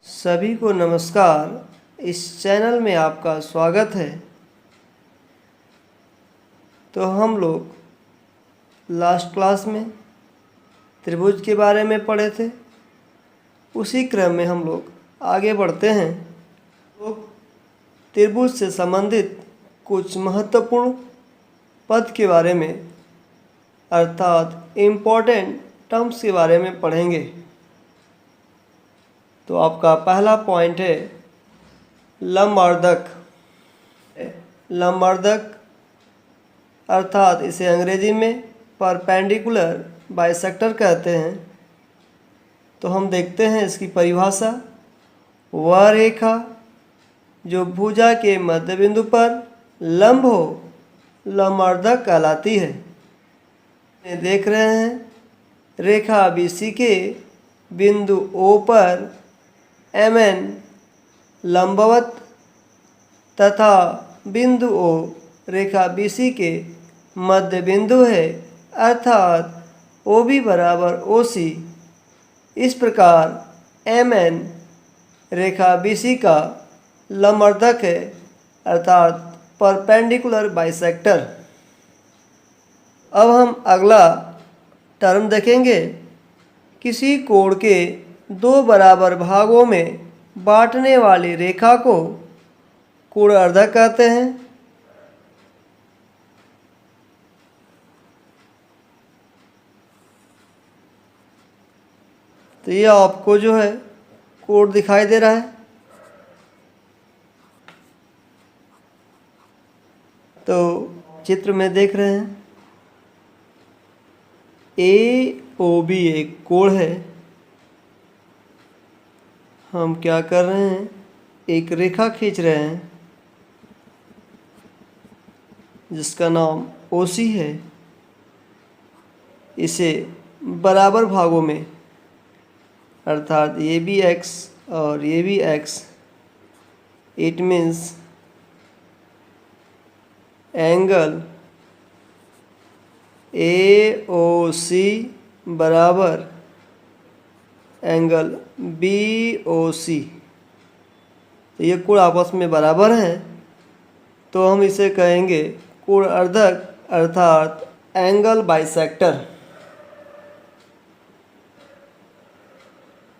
सभी को नमस्कार। इस चैनल में आपका स्वागत है। तो हम लोग लास्ट क्लास में त्रिभुज के बारे में पढ़े थे। उसी क्रम में हम लोग आगे बढ़ते हैं। तो त्रिभुज से संबंधित कुछ महत्वपूर्ण पद के बारे में अर्थात इम्पोर्टेंट टर्म्स के बारे में पढ़ेंगे। तो आपका पहला पॉइंट है लंबवर्धक। लंबवर्धक अर्थात इसे अंग्रेजी में परपेंडिकुलर बाइसेक्टर कहते हैं। तो हम देखते हैं इसकी परिभाषा। वह रेखा जो भुजा के मध्य बिंदु पर लंब हो लंबवर्धक कहलाती है। देख रहे हैं रेखा BC के बिंदु O पर MN लंबवत तथा बिंदु O रेखा BC के मध्य बिंदु है अर्थात OB बराबर OC। इस प्रकार MN रेखा BC का लंबवर्धक है अर्थात परपेंडिकुलर बाइसेक्टर। अब हम अगला टर्म देखेंगे। किसी कोण के दो बराबर भागों में बांटने वाली रेखा को कोणार्धक कहते हैं। तो ये आपको जो है कोण दिखाई दे रहा है। तो चित्र में देख रहे हैं AOB एक कोण है। हम क्या कर रहे हैं, एक रेखा खींच रहे हैं जिसका नाम OC है। इसे बराबर भागों में अर्थात ये भी x और ये भी x, it means angle AOC बराबर एंगल BOC। तो ये कोण आपस में बराबर हैं तो हम इसे कहेंगे कोणार्धक अर्थात एंगल बाइसेक्टर।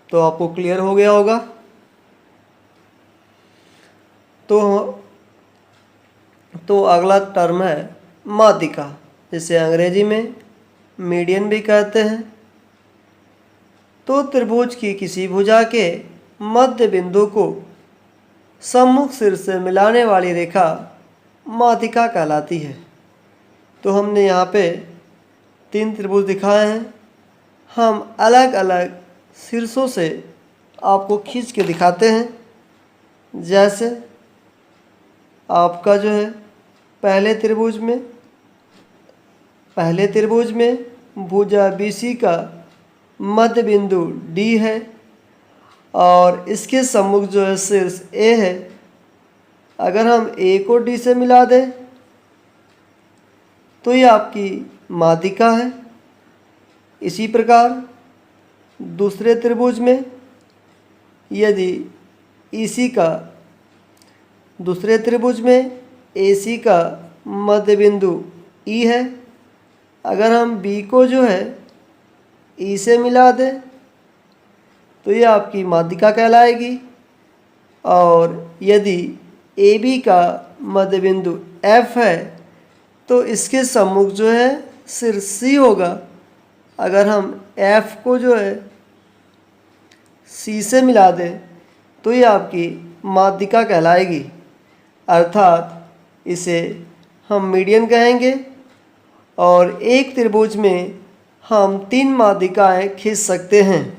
तो आपको क्लियर हो गया होगा। तो अगला टर्म है माध्यिका, जिसे अंग्रेजी में मीडियन भी कहते हैं। तो त्रिभुज की किसी भुजा के मध्य बिंदु को सम्मुख शीर्ष से मिलाने वाली रेखा माध्यिका कहलाती है। तो हमने यहाँ पे 3 त्रिभुज दिखाए हैं। हम अलग अलग शीर्षों से आपको खींच के दिखाते हैं। जैसे आपका जो है पहले त्रिभुज में भुजा BC का मध्य बिंदु D है और इसके सम्मुख जो है शीर्ष A है। अगर हम A को D से मिला दें तो ये आपकी माध्यिका है। इसी प्रकार दूसरे त्रिभुज में यदि दूसरे त्रिभुज में AC का मध्य बिंदु E है, अगर हम B को जो है E से मिला दें तो ये आपकी माध्यिका कहलाएगी। और यदि AB का मध्य बिंदु F है तो इसके सम्मुख जो है शीर्ष C होगा। अगर हम F को जो है C से मिला दें तो ये आपकी माध्यिका कहलाएगी अर्थात इसे हम मीडियन कहेंगे। और एक त्रिभुज में हम 3 माध्यिकाएं खींच सकते हैं।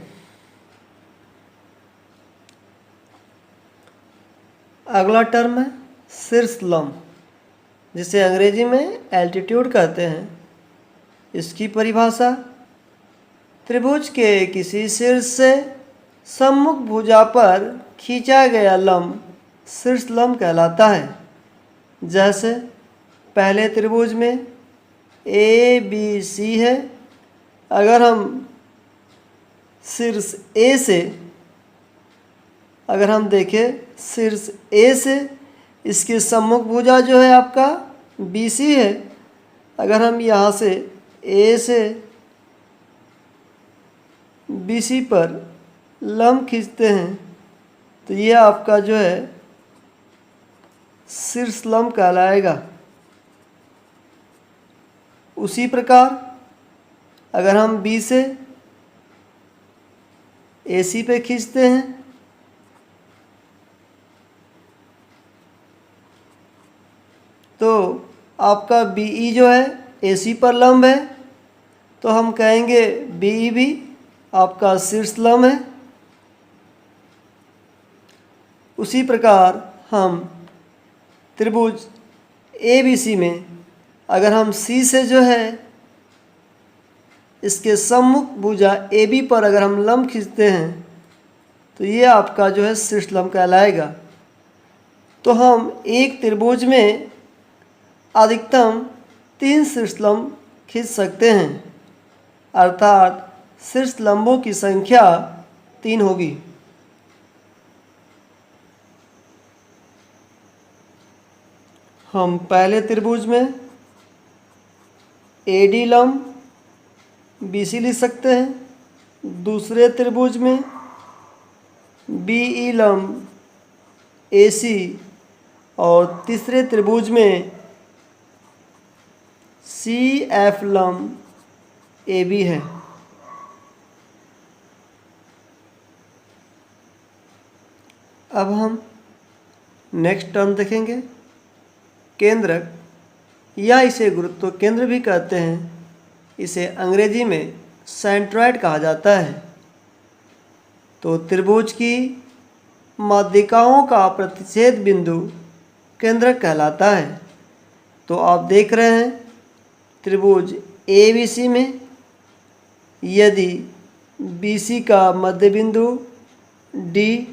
अगला टर्म है शीर्ष लंब, जिसे अंग्रेजी में एल्टीट्यूड कहते हैं। इसकी परिभाषा त्रिभुज के किसी शीर्ष से सम्मुख भुजा पर खींचा गया लंब शीर्ष लंब कहलाता है। जैसे पहले त्रिभुज में ABC है। अगर हम शीर्ष A से अगर हम देखें शीर्ष ए से इसकी सम्मुख भुजा जो है आपका BC है। अगर हम यहाँ से ए से BC पर लंब खींचते हैं तो ये आपका जो है शीर्ष लंब कहलाएगा। उसी प्रकार अगर हम B से AC पे खींचते हैं तो आपका BE जो है AC पर लंब है, तो हम कहेंगे BE भी आपका शीर्ष लंब है। उसी प्रकार हम त्रिभुज ABC में अगर हम C से जो है इसके सम्मुख भुजा AB पर अगर हम लंब खींचते हैं तो ये आपका जो है शीर्ष लंब कहलाएगा। तो हम एक त्रिभुज में अधिकतम 3 शीर्ष लंब खींच सकते हैं, अर्थात शीर्ष लंबों की संख्या 3 होगी। हम पहले त्रिभुज में AD लंब BC लिख सकते हैं, दूसरे त्रिभुज में BE लंब AC और तीसरे त्रिभुज में CF लंब AB है। अब हम नेक्स्ट टर्म देखेंगे, केंद्रक या इसे गुरुत्व केंद्र भी कहते हैं। इसे अंग्रेजी में सेंट्रॉइड कहा जाता है। तो त्रिभुज की माध्यिकाओं का प्रतिच्छेद बिंदु केंद्रक कहलाता है। तो आप देख रहे हैं त्रिभुज ABC में यदि BC का मध्य बिंदु D,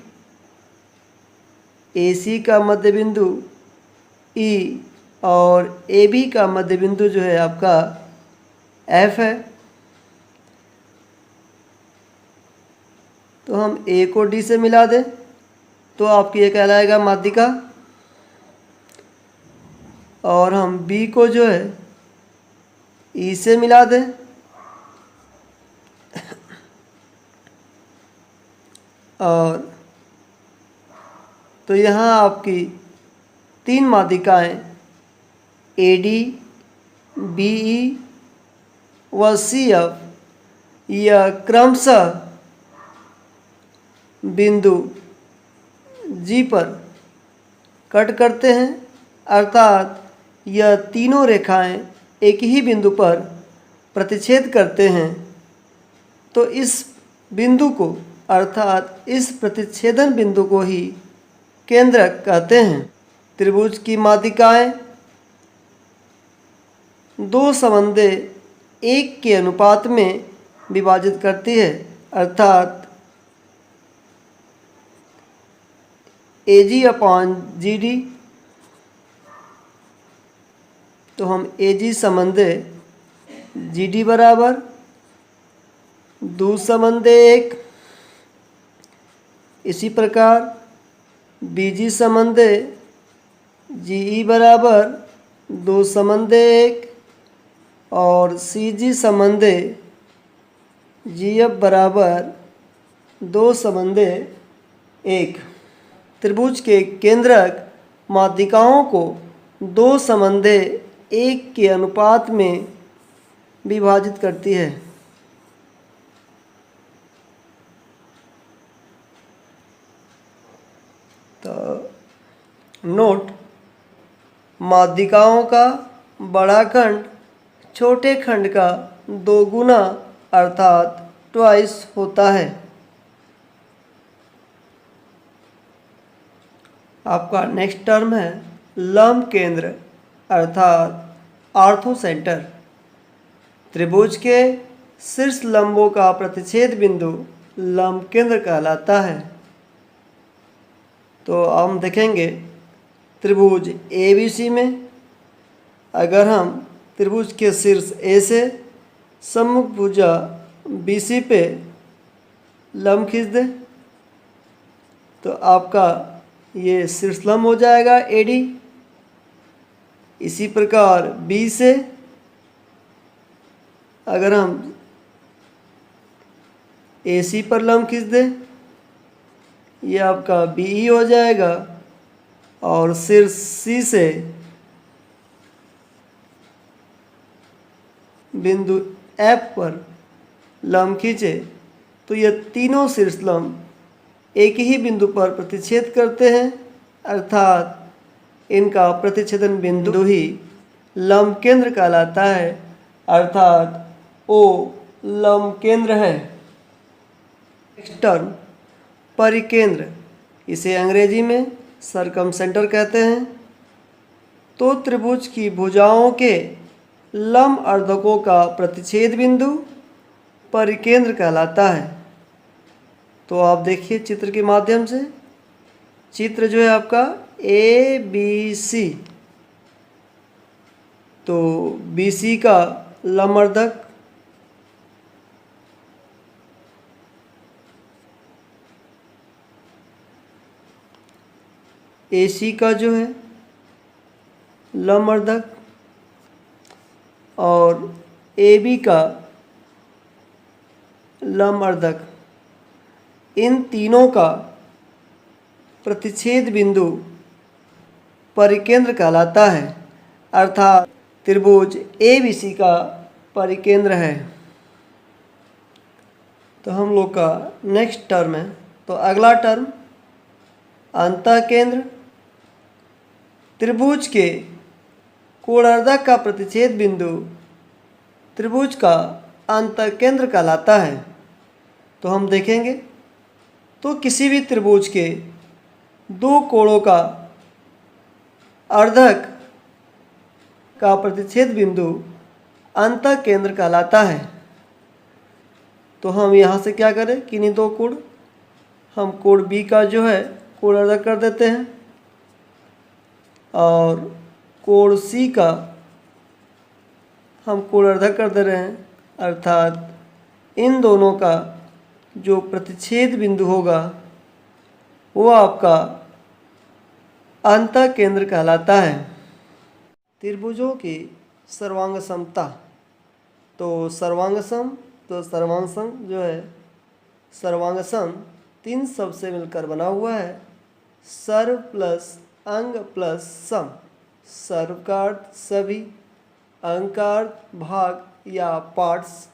AC का मध्य बिंदु E और AB का मध्य बिंदु जो है आपका F है, तो हम A को D से मिला दें तो आपकी ये कहलाएगा माध्यिका, और हम B को जो है E से मिला दें और तो यहाँ आपकी 3 माध्यिकाएं AD, BE व CF यह क्रमशः बिंदु G पर कट करते हैं, अर्थात यह तीनों रेखाएं एक ही बिंदु पर प्रतिच्छेद करते हैं। तो इस बिंदु को अर्थात इस प्रतिच्छेदन बिंदु को ही केंद्रक कहते हैं। त्रिभुज की माध्यिकाएं दो समन्वय 1 के अनुपात में विभाजित करती है, अर्थात AG/GD। तो हम AG समन्वय GD बराबर 2 समन्वय 1, इसी प्रकार BG समन्वय GE बराबर 2 समन्वय 1 और CG समन्वय GF बराबर 2 समन्वय 1। त्रिभुज के केंद्रक माध्यिकाओं को 2 समन्वय 1 के अनुपात में विभाजित करती है। तो नोट, माध्यिकाओं का बड़ा खंड छोटे खंड का 2 गुना अर्थात ट्वाइस होता है। आपका नेक्स्ट टर्म है लंब केंद्र अर्थात ऑर्थो सेंटर। त्रिभुज के शीर्ष लंबों का प्रतिच्छेद बिंदु लंब केंद्र कहलाता है। तो हम देखेंगे त्रिभुज ABC में अगर हम त्रिभुज के शीर्ष A से सम्मुख भुजा BC पे लंब खींच दें तो आपका ये शीर्षलंब हो जाएगा AD। इसी प्रकार B से अगर हम AC पर लंब खींच दें, ये आपका BE हो जाएगा। और शीर्ष C से बिंदु F पर लंब खींचे तो ये तीनों शीर्षलंब एक ही बिंदु पर प्रतिच्छेद करते हैं, अर्थात इनका प्रतिच्छेदन बिंदु ही लंब केंद्र कहलाता है, अर्थात O लंब केंद्र है। नेक्स्ट टर्म परिकेंद्र, इसे अंग्रेजी में सर्कमसेंटर कहते हैं। तो त्रिभुज की भुजाओं के लंब अर्धकों का प्रतिच्छेद बिंदु परिकेंद्र कहलाता है। तो आप देखिए चित्र के माध्यम से, चित्र जो है आपका ABC, तो BC का लंब अर्धक AC का जो है लंब अर्धक और AB का लंब अर्धक, इन तीनों का प्रतिच्छेद बिंदु परिकेंद्र कहलाता है, अर्थात त्रिभुज ABC का परिकेंद्र है। तो हम लोग का नेक्स्ट टर्म है, तो अगला टर्म अंतःकेंद्र। त्रिभुज के कोणार्धक का प्रतिच्छेद बिंदु त्रिभुज का अंतःकेंद्र कहलाता है। तो हम देखेंगे, तो किसी भी त्रिभुज के दो कोणों का अर्धक का प्रतिच्छेद बिंदु अंतःकेंद्र कहलाता है। तो हम यहाँ से क्या करें, किन्हीं दो कोण, हम कोण B का जो है कोण अर्धक कर देते हैं और कोण C का हम कोण अर्धक कर दे रहे हैं, अर्थात इन दोनों का जो प्रतिच्छेद बिंदु होगा वो आपका अंतःकेंद्र कहलाता है। त्रिभुजों की सर्वांग समता, तो सर्वांग सम जो है सर्वांग सम तीन शब्द से मिलकर बना हुआ है। सर्व प्लस अंग प्लस सम। सर्व का अर्थ सभी, अंग का अर्थ भाग या पार्ट्स,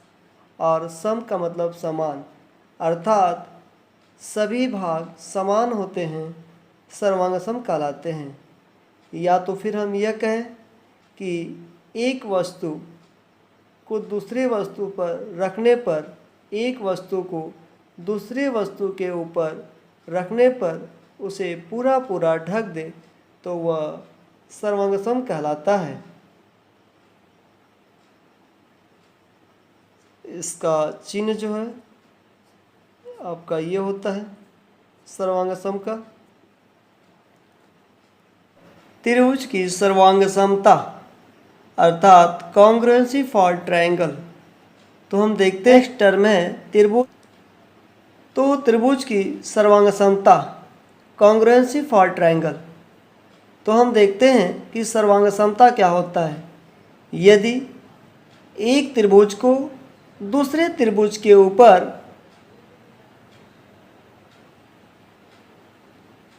और सम का मतलब समान, अर्थात सभी भाग समान होते हैं, सर्वांग सम कहलाते हैं। या तो फिर हम यह कहें कि एक वस्तु को दूसरे वस्तु पर रखने पर, एक वस्तु को दूसरे वस्तु के ऊपर रखने पर उसे पूरा पूरा ढक दे तो वह सर्वांग सम कहलाता है। इसका चिन्ह जो है आपका ये होता है सर्वांग सम का। त्रिभुज की सर्वांग समता अर्थात कॉन्ग्रुएंसी फॉर ट्रायंगल। तो हम देखते हैं इस टर्म है त्रिभुज, तो त्रिभुज की सर्वांग समता कॉन्ग्रुएंसी फॉर ट्रायंगल। तो हम देखते हैं कि सर्वांग समता क्या होता है। यदि एक त्रिभुज को दूसरे त्रिभुज के ऊपर,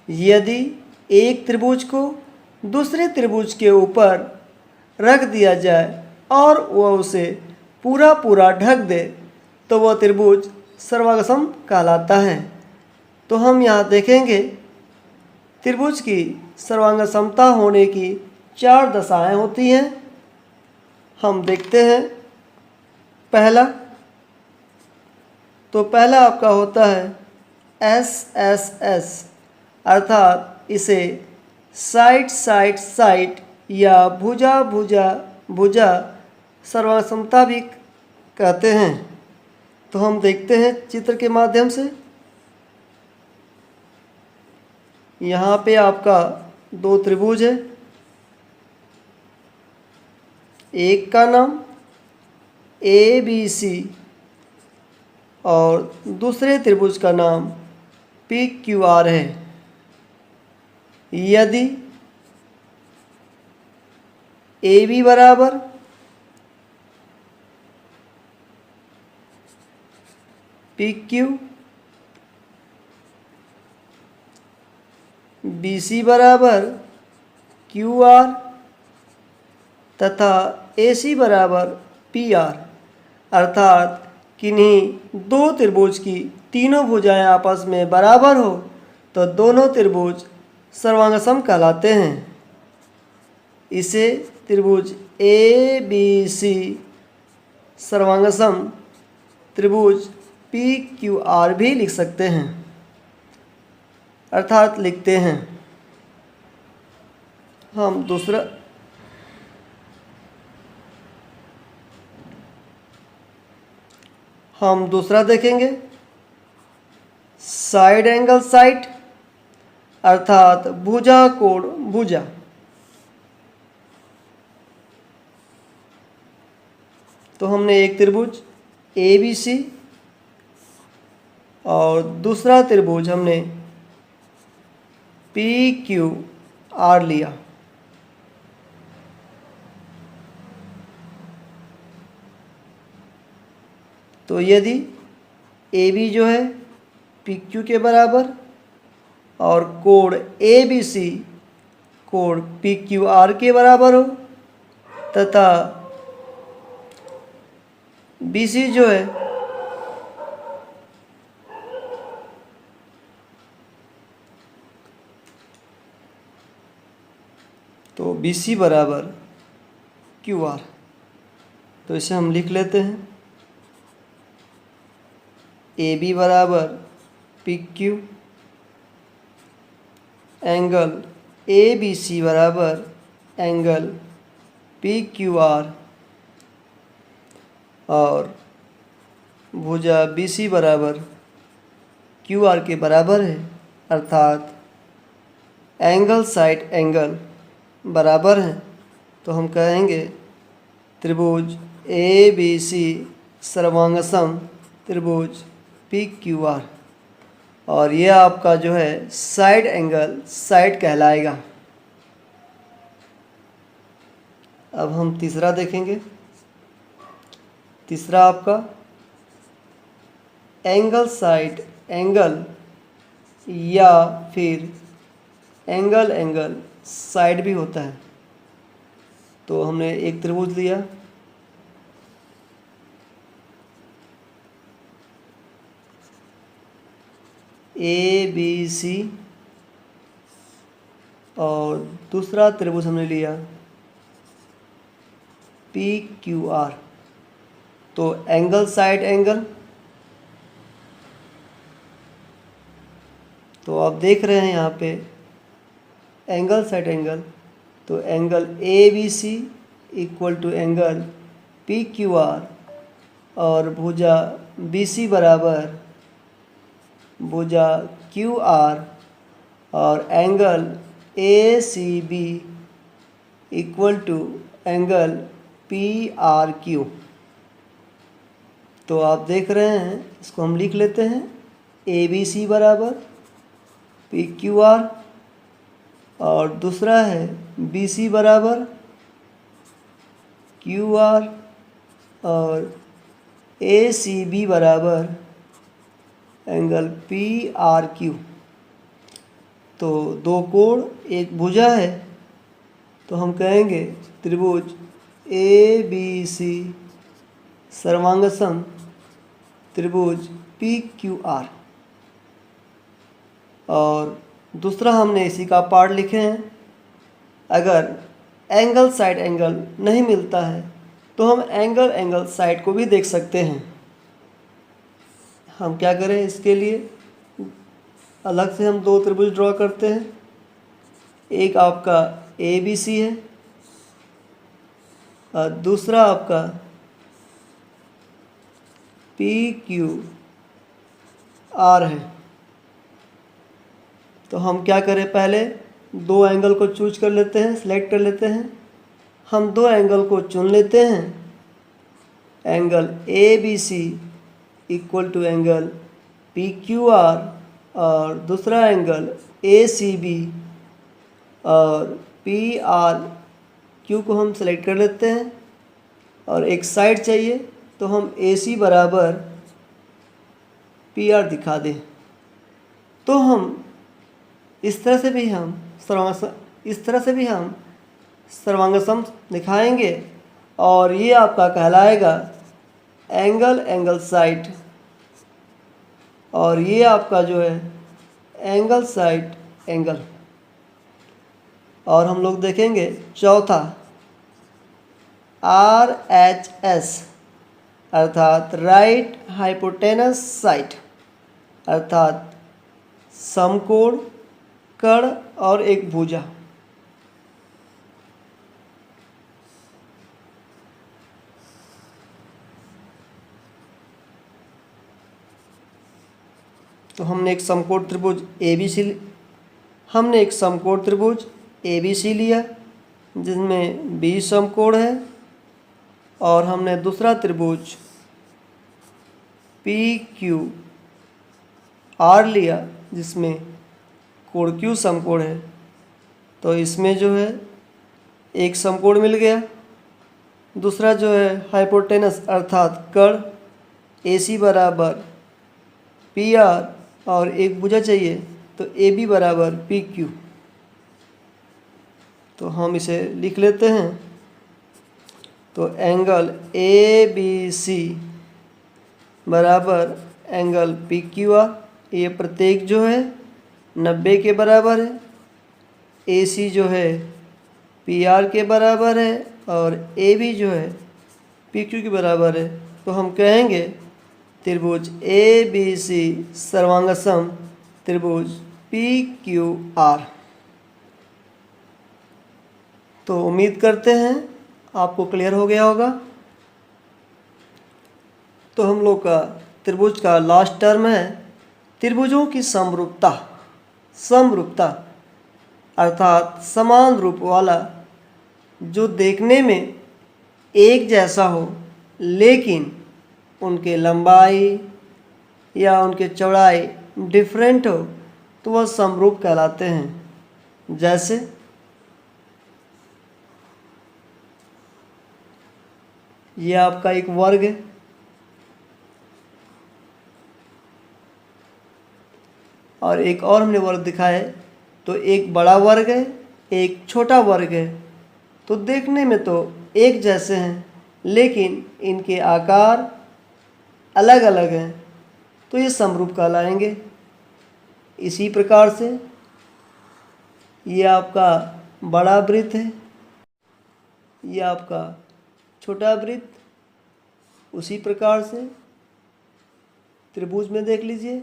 यदि एक त्रिभुज को दूसरे त्रिभुज के ऊपर रख दिया जाए और वह उसे पूरा पूरा ढक दे तो वह त्रिभुज सर्वांग सम कहलाता है। तो हम यहाँ देखेंगे त्रिभुज की सर्वांग समता होने की चार दशाएं होती हैं। हम देखते हैं पहला, तो पहला आपका होता है SSS, अर्थात इसे साइड साइड साइड या भुजा भुजा भुजा सर्वांग समता भी कहते हैं। तो हम देखते हैं चित्र के माध्यम से, यहाँ पे आपका दो त्रिभुज है, एक का नाम ABC और दूसरे त्रिभुज का नाम PQR है। यदि ए बी बराबर पी क्यू, बी सी बराबर क्यू आर तथा ए सी बराबर पी आर, अर्थात किन्हीं दो त्रिभुज की तीनों भुजाएं आपस में बराबर हो तो दोनों त्रिभुज सर्वांगसम कहलाते हैं। इसे त्रिभुज ए बी सी सर्वांगसम त्रिभुज पी क्यू आर भी लिख सकते हैं, अर्थात लिखते हैं। हम दूसरा देखेंगे, साइड एंगल साइड, अर्थात भुजा कोण भुजा। तो हमने एक त्रिभुज ए बी सी और दूसरा त्रिभुज हमने पी क्यू आर लिया। तो यदि ए बी जो है पी क्यू के बराबर और कोण ए बी सी कोण पी क्यू आर के बराबर हो तथा बी सी जो है तो बी सी बराबर क्यू आर, तो इसे हम लिख लेते हैं। ए बी बराबर P Q, angle A B C बराबर एंगल पी क्यू आर और भुजा बी सी बराबर क्यू आर के बराबर है, अर्थात एंगल साइड एंगल बराबर हैं। तो हम कहेंगे त्रिभुज ए बी सी सर्वांगसम त्रिभुज पी क्यू आर, और यह आपका जो है साइड एंगल साइड कहलाएगा। अब हम तीसरा देखेंगे। तीसरा आपका एंगल साइड एंगल या फिर एंगल एंगल साइड भी होता है। तो हमने एक त्रिभुज लिया, ए बी सी, और दूसरा त्रिभुज हमने लिया पी क्यू आर। तो एंगल साइड एंगल, तो आप देख रहे हैं यहाँ पे एंगल साइड एंगल, तो angle A B C equal to angle P Q R और भुजा बी सी बराबर भुजा क्यू आर और angle A C B equal to angle P R Q. तो आप देख रहे हैं, इसको हम लिख लेते हैं। ए बी सी बराबर पी क्यू आर और दूसरा है बी सी बराबर क्यू आर और ए सी बी बराबर एंगल पी आर क्यू। तो दो कोण एक भुजा है, तो हम कहेंगे त्रिभुज ए बी सी सर्वांगसम त्रिभुज पी क्यू आर। और दूसरा हमने इसी का पार्ट लिखे हैं। अगर एंगल साइड एंगल नहीं मिलता है तो हम एंगल एंगल साइड को भी देख सकते हैं। हम क्या करें, इसके लिए अलग से हम दो त्रिभुज ड्रॉ करते हैं। एक आपका ए बी सी है और दूसरा आपका पी क्यू आर है। तो हम क्या करें, पहले दो एंगल को चूज कर लेते हैं, सिलेक्ट कर लेते हैं। हम दो एंगल को चुन लेते हैं। Angle A B C equal to angle P Q R और दूसरा एंगल ए सी बी और पी आर क्यू को हम सेलेक्ट कर लेते हैं और एक साइड चाहिए तो हम ए सी बराबर पी आर दिखा दें। तो हम इस तरह से भी हम सर्वांग सम दिखाएंगे और ये आपका कहलाएगा एंगल साइड, और ये आपका जो है एंगल साइड एंगल। और हम लोग देखेंगे चौथा RHS अर्थात राइट हाइपोटेनस साइड, अर्थात समकोण कर्ण और एक भुजा। तो हमने एक समकोण त्रिभुज ABC लिया जिसमें 20 समकोण है, और हमने दूसरा त्रिभुज PQR लिया जिसमें कोण Q समकोण है। तो इसमें जो है एक समकोण मिल गया, दूसरा जो है हाइपोटेनस अर्थात कर्ण AC बराबर PR और एक भुजा चाहिए तो AB बराबर PQ। तो हम इसे लिख लेते हैं। तो एंगल ABC बराबर एंगल PQR, ये प्रत्येक जो है 90 के बराबर है। AC जो है PR के बराबर है और AB जो है PQ के बराबर है। तो हम कहेंगे त्रिभुज ABC सर्वांगसम त्रिभुज PQR। तो उम्मीद करते हैं आपको क्लियर हो गया होगा। तो हम लोग का त्रिभुज का लास्ट टर्म है त्रिभुजों की समरूपता अर्थात समान रूप वाला, जो देखने में एक जैसा हो लेकिन उनके लंबाई या उनके चौड़ाई डिफरेंट हो तो वह समरूप कहलाते हैं। जैसे ये आपका एक वर्ग है, और एक और हमने वर्ग दिखाया है। तो एक बड़ा वर्ग है, एक छोटा वर्ग है, तो देखने में तो एक जैसे हैं लेकिन इनके आकार अलग अलग हैं, तो ये समरूप कहलाएंगे। इसी प्रकार से ये आपका बड़ा वृत्त है, ये आपका छोटा वृत्त। उसी प्रकार से त्रिभुज में देख लीजिए,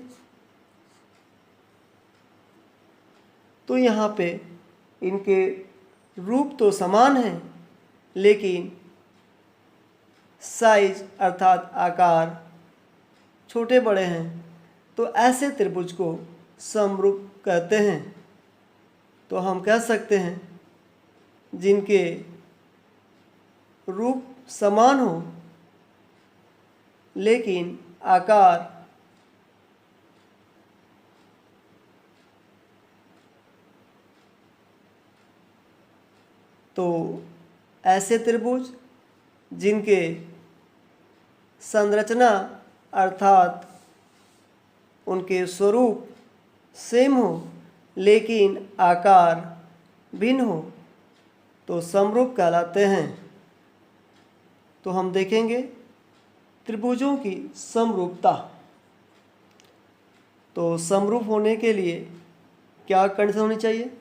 तो यहाँ पे इनके रूप तो समान हैं लेकिन साइज अर्थात आकार छोटे बड़े हैं। तो ऐसे त्रिभुज को समरूप कहते हैं। तो हम कह सकते हैं जिनके रूप समान हो लेकिन आकार तो ऐसे त्रिभुज जिनके संरचना अर्थात उनके स्वरूप सेम हो लेकिन आकार भिन्न हो तो समरूप कहलाते हैं। तो हम देखेंगे त्रिभुजों की समरूपता। तो समरूप होने के लिए क्या कंडीशन होनी चाहिए?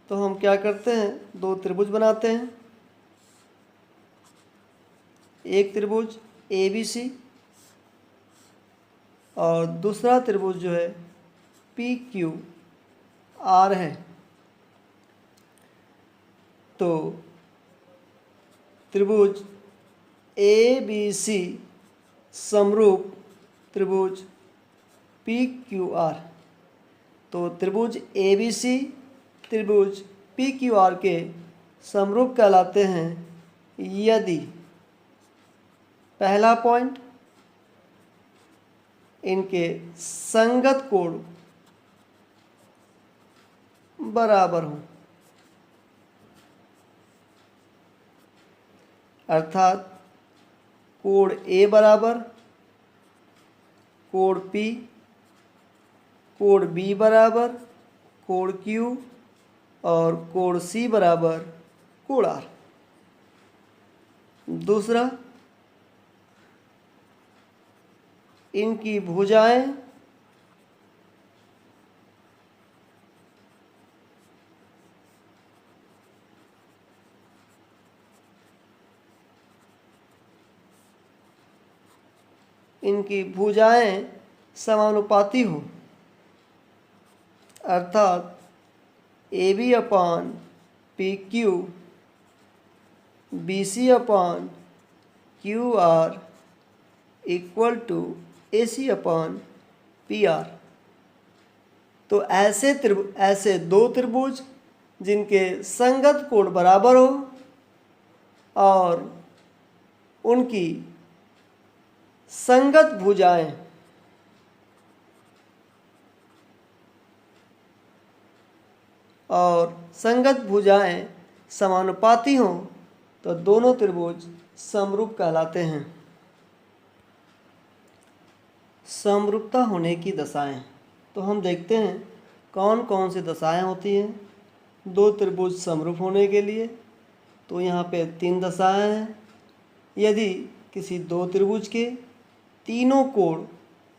तो हम क्या करते हैं, दो त्रिभुज बनाते हैं। एक त्रिभुज ABC और दूसरा त्रिभुज जो है PQR है। तो त्रिभुज ABC समरूप त्रिभुज PQR। तो त्रिभुज ABC त्रिभुज PQR के समरूप कहलाते हैं यदि पहला पॉइंट इनके संगत कोण बराबर हो। अर्थात कोण ए बराबर कोण पी, कोण बी बराबर कोण क्यू और कोण सी बराबर कोण आर। दूसरा, इनकी भुजाएं समानुपाती हो, अर्थात A B upon P Q, B C upon Q R equal to A C upon P R. तो ऐसे दो त्रिभुज जिनके संगत कोण बराबर हो और उनकी संगत भुजाएं समानुपाती हों तो दोनों त्रिभुज समरूप कहलाते हैं। समरूपता होने की दशाएं, तो हम देखते हैं कौन कौन सी दशाएं होती हैं दो त्रिभुज समरूप होने के लिए। तो यहाँ पे 3 दशाएं हैं। यदि किसी दो त्रिभुज के तीनों कोण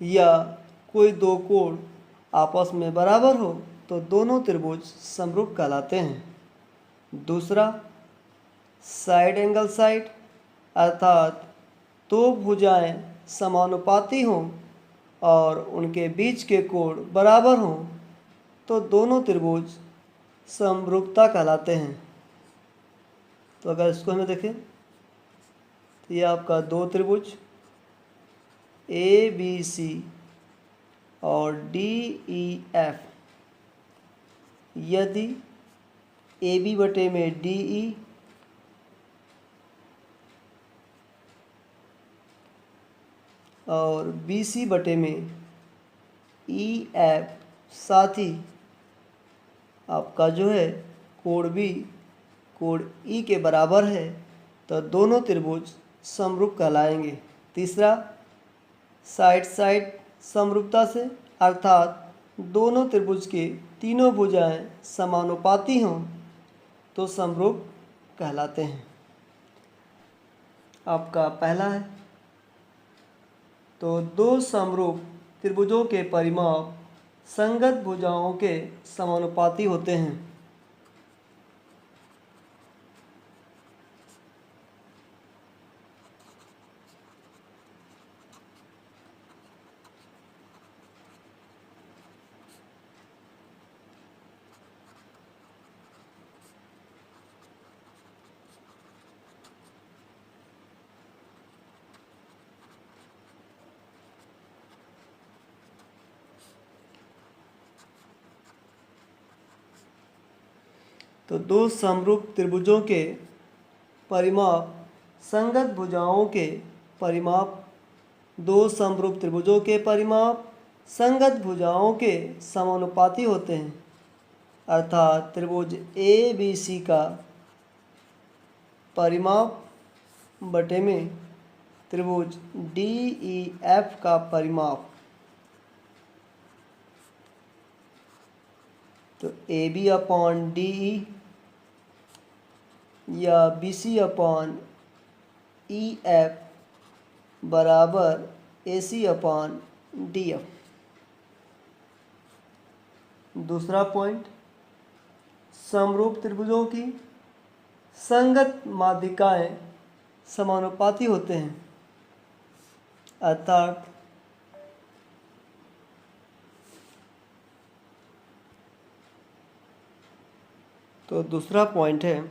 या कोई दो कोण आपस में बराबर हो तो दोनों त्रिभुज समरूप कहलाते हैं। दूसरा, साइड एंगल साइड, अर्थात दो भुजाएं समानुपाती हों और उनके बीच के कोण बराबर हों तो दोनों त्रिभुज समरूपता कहलाते हैं। तो अगर इसको हमें देखें तो ये आपका दो त्रिभुज ए बी सी और डी ई एफ, यदि ए बी बटे में डी ई और बी सी बटे में ई एफ, साथ ही आपका जो है कोण बी कोण ई के बराबर है तो दोनों त्रिभुज समरूप कहलाएंगे। तीसरा, साइड साइड समरूपता से, अर्थात दोनों त्रिभुज के तीनों भुजाएं समानुपाती हों तो समरूप कहलाते हैं। आपका पहला है, तो दो समरूप त्रिभुजों के परिमाप संगत भुजाओं के समानुपाती होते हैं। तो दो समरूप त्रिभुजों के परिमाप संगत भुजाओं के परिमाप, दो समरूप त्रिभुजों के परिमाप संगत भुजाओं के समानुपाती होते हैं। अर्थात त्रिभुज ए बी सी का परिमाप बटे में त्रिभुज डी ई एफ का परिमाप। तो A B upon D E या B C upon E F बराबर A C upon D F. दूसरा पॉइंट, समरूप त्रिभुजों की संगत माध्यिकाएं समानुपाती होते हैं। अर्थात तो दूसरा पॉइंट है,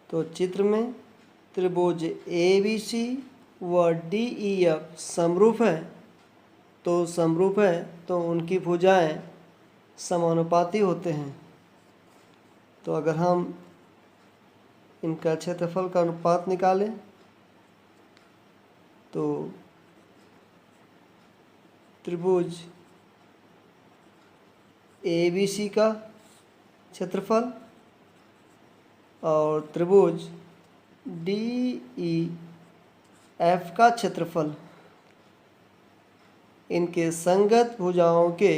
तो चित्र में त्रिभुज ए बी सी व डी ई एफ समरूप है तो उनकी भुजाएं समानुपाती होते हैं। तो अगर हम इनका क्षेत्रफल का अनुपात निकालें तो त्रिभुज ए बी सी का क्षेत्रफल और त्रिभुज डी ई एफ का क्षेत्रफल इनके संगत भुजाओं के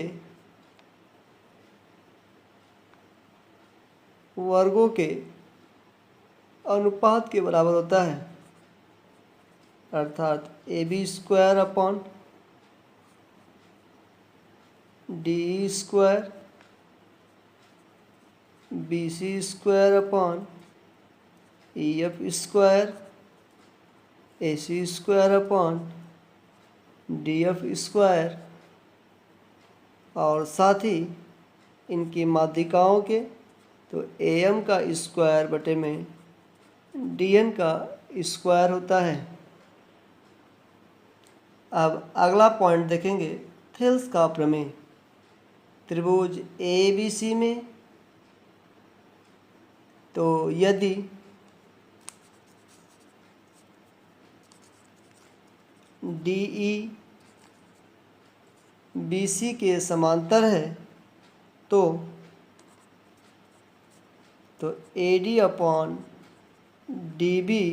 वर्गों के अनुपात के बराबर होता है, अर्थात A B square upon D square B C square upon E F square A C square upon D F square, और साथ ही इनकी माध्यिकाओं के तो ए एम का स्क्वायर बटे में डी एन का स्क्वायर होता है। अब अगला पॉइंट देखेंगे, थेल्स का प्रमेय। त्रिभुज ए बी सी में तो यदि डी ई बी सी के समांतर है तो A D upon D B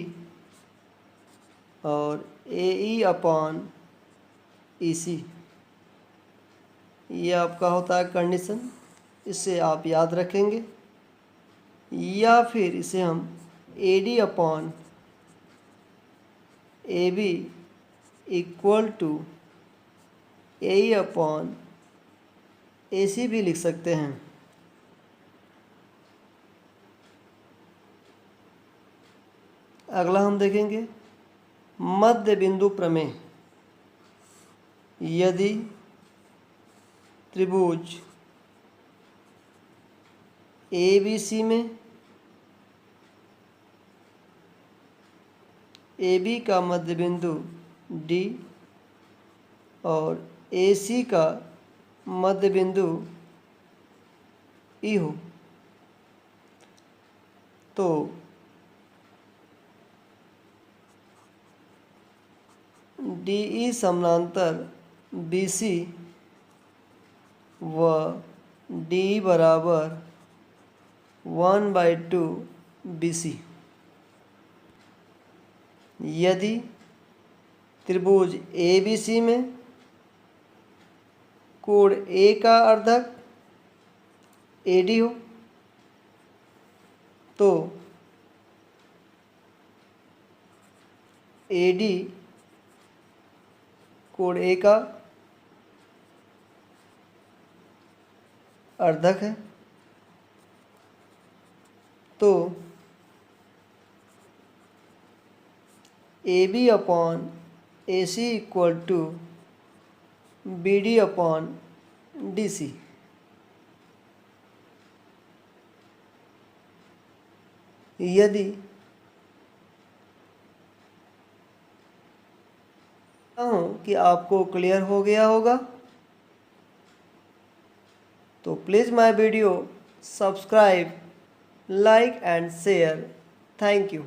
और ए ई अपॉन ई सी, ये आपका होता है कंडीशन। इसे आप याद रखेंगे, या फिर इसे हम A D upon A B equal to A E upon A C भी लिख सकते हैं। अगला हम देखेंगे मध्य बिंदु प्रमेय। यदि त्रिभुज ए बी सी में ए बी का मध्य बिंदु डी और ए सी का मध्य बिंदु ई हो तो डी ई समानांतर बी सी व डी बराबर 1/2 बी सी। यदि त्रिभुज ए बी सी में कोण ए का अर्धक ए डी हो तो ए डी कोण ए का अर्धक है तो A B upon A C equal to B D upon D C. यदि कि आपको क्लियर हो गया होगा तो please my video subscribe, like and share. Thank you.